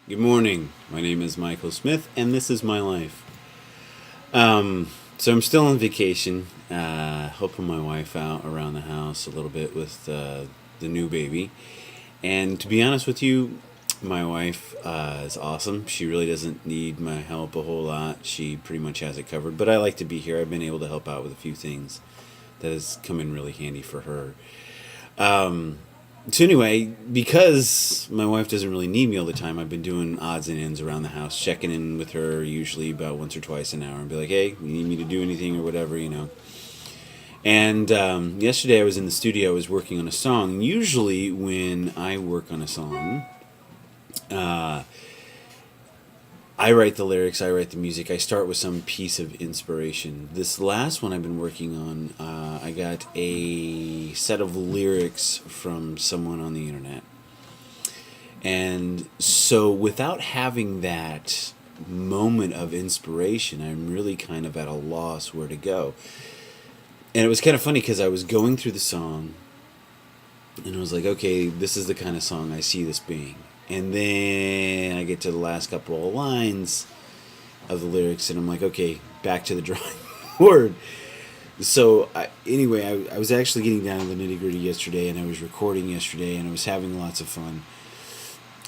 Good morning. My name is Michael Smith, and this is my life. So I'm still on vacation, helping my wife out around the house a little bit with the new baby. And to be honest with you, my wife is awesome. She really doesn't need my help a whole lot. She pretty much has it covered. But I like to be here. I've been able to help out with a few things that has come in really handy for her. So anyway, because my wife doesn't really need me all the time, I've been doing odds and ends around the house, checking in with her usually about once or twice an hour, and be like, "Hey, you need me to do anything or whatever." And yesterday I was in the studio. I was working on a song. Usually, when I work on a song, uh, I write the lyrics, I write the music. I start with some piece of inspiration. This last one I've been working on, I got a set of lyrics from someone on the internet. And so without having that moment of inspiration, I'm really kind of at a loss where to go. And it was kind of funny because I was going through the song and I was like, okay, this is the kind of song I see this being. And then I get to the last couple of lines of the lyrics, and I'm like, okay, back to the drawing board. So, I was actually getting down to the nitty gritty yesterday, and I was recording yesterday, and I was having lots of fun.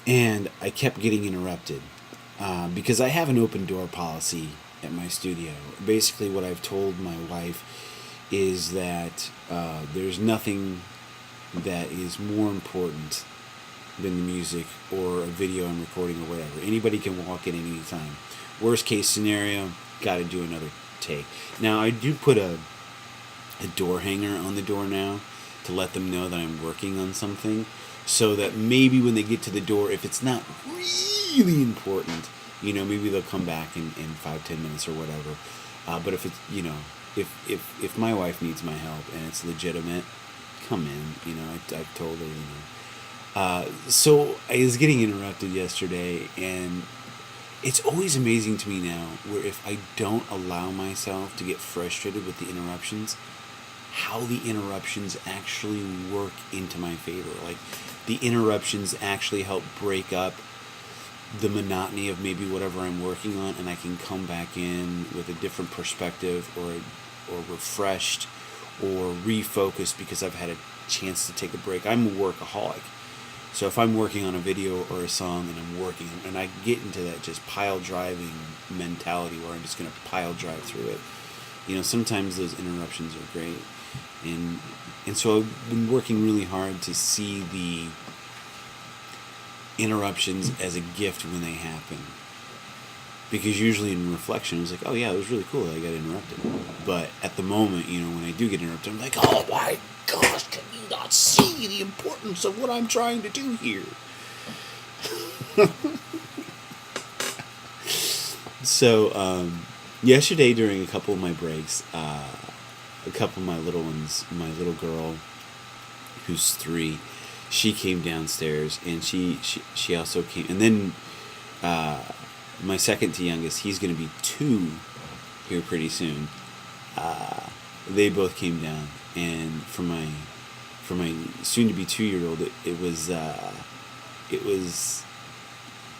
And I kept getting interrupted because I have an open door policy at my studio. Basically, what I've told my wife is that there's nothing that is more important than the music or a video I'm recording or whatever. Anybody can walk in at any time. Worst case scenario, got to do another take. Now, I do put a door hanger on the door now to let them know that I'm working on something, so that maybe when they get to the door, if it's not really important, maybe they'll come back in 5-10 minutes or whatever. But if it's, if my wife needs my help and it's legitimate, come in. I've told her, So I was getting interrupted yesterday, and it's always amazing to me now where if I don't allow myself to get frustrated with the interruptions, how the interruptions actually work into my favor. Like, the interruptions actually help break up the monotony of maybe whatever I'm working on, and I can come back in with a different perspective, or refreshed or refocused because I've had a chance to take a break. I'm a workaholic. So if I'm working on a video or a song and I'm working, and I get into that just pile driving mentality where I'm just going to pile drive through it, sometimes those interruptions are great. And so I've been working really hard to see the interruptions as a gift when they happen. Because usually in reflection, I was like, oh yeah, it was really cool that I got interrupted. But at the moment, when I do get interrupted, I'm like, oh my gosh, can you not see the importance of what I'm trying to do here? So, yesterday during a couple of my breaks, a couple of my little ones, my little girl, who's 3, she came downstairs, and she also came, and then my second to youngest, he's going to be 2 here pretty soon. They both came down, and for my soon to be 2-year-old, it was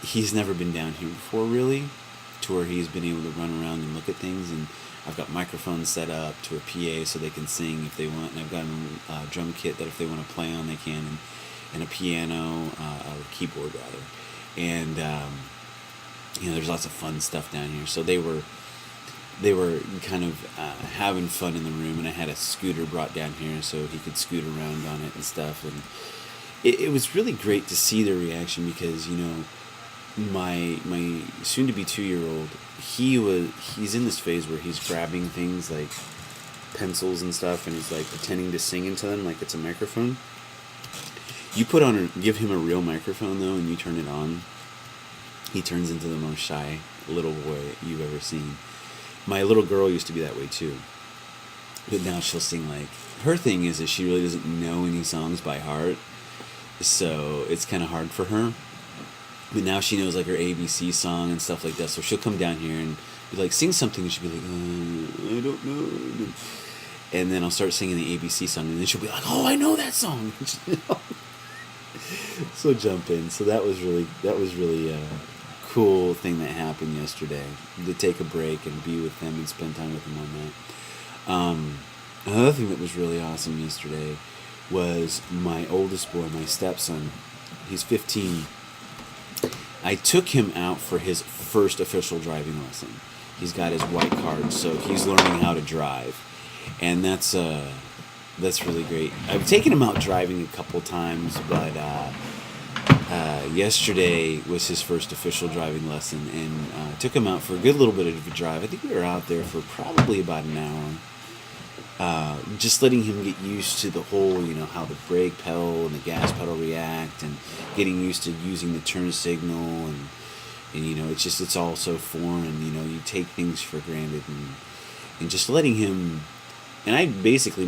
he's never been down here before, really, to where he's been able to run around and look at things. And I've got microphones set up to a PA so they can sing if they want, and I've got a drum kit that if they want to play on they can, and a piano, or keyboard rather, and there's lots of fun stuff down here. So they were kind of having fun in the room, and I had a scooter brought down here so he could scoot around on it and stuff. And it was really great to see their reaction because, my soon-to-be 2-year-old, he's in this phase where he's grabbing things like pencils and stuff, and he's like pretending to sing into them like it's a microphone. You give him a real microphone though, and you turn it on, he turns into the most shy little boy you've ever seen. My little girl used to be that way too, but now she'll sing like, her thing is that she really doesn't know any songs by heart, so it's kind of hard for her. But now she knows like her ABC song and stuff like that, so she'll come down here and be like, sing something, and she'll be like, I don't know. And then I'll start singing the ABC song, and then she'll be like, oh, I know that song. So jump in. So that was really a cool thing that happened yesterday. To take a break and be with them and spend time with them on that. Another thing that was really awesome yesterday was my oldest boy, my stepson. He's 15. I took him out for his first official driving lesson. He's got his white card, so he's learning how to drive, and that's really great. I've taken him out driving a couple times, but yesterday was his first official driving lesson, and took him out for a good little bit of a drive. I think we were out there for probably about an hour. Just letting him get used to the whole, how the brake pedal and the gas pedal react, and getting used to using the turn signal, and it's all so foreign. You take things for granted, and just letting him. And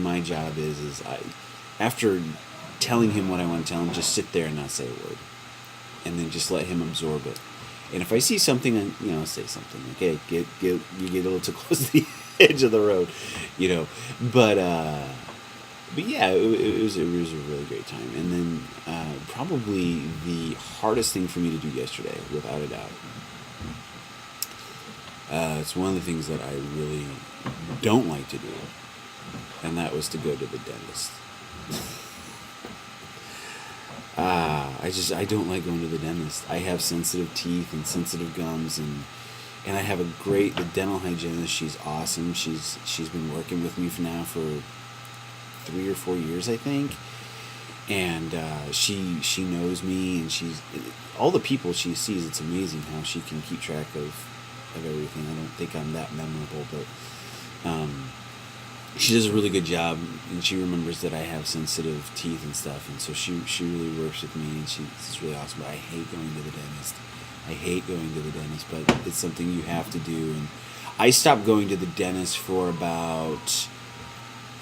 my job is after telling him what I want to tell him, just sit there and not say a word, and then just let him absorb it. And if I see something, say something. Okay, you get a little too close to the edge of the road, But yeah, it was a really great time. And then probably the hardest thing for me to do yesterday, without a doubt. It's one of the things that I really don't like to do, and that was to go to the dentist. I don't like going to the dentist. I have sensitive teeth and sensitive gums, and I have the dental hygienist. She's awesome. She's been working with me for 3 or 4 years, I think, and she knows me, and all the people she sees. It's amazing how she can keep track of everything. I don't think I'm that memorable, but she does a really good job, and she remembers that I have sensitive teeth and stuff, and so she really works with me, and she's really awesome. But I hate going to the dentist. But it's something you have to do. And I stopped going to the dentist for about,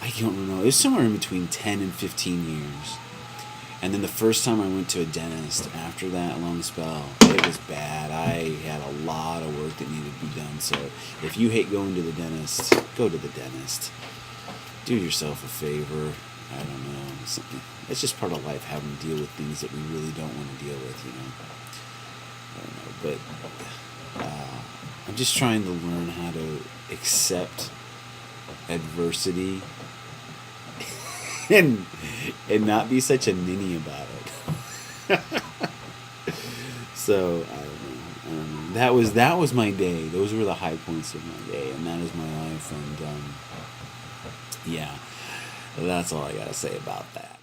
I don't remember, it was somewhere in between 10 and 15 years. And then the first time I went to a dentist after that long spell, it was bad. I had a lot of work that needed to be done. So if you hate going to the dentist, go to the dentist. Do yourself a favor. I don't know. It's just part of life, having to deal with things that we really don't want to deal with, I don't know, but I'm just trying to learn how to accept adversity and not be such a ninny about it. So I don't know. That was my day. Those were the high points of my day, and that is my life. And yeah, that's all I gotta say about that.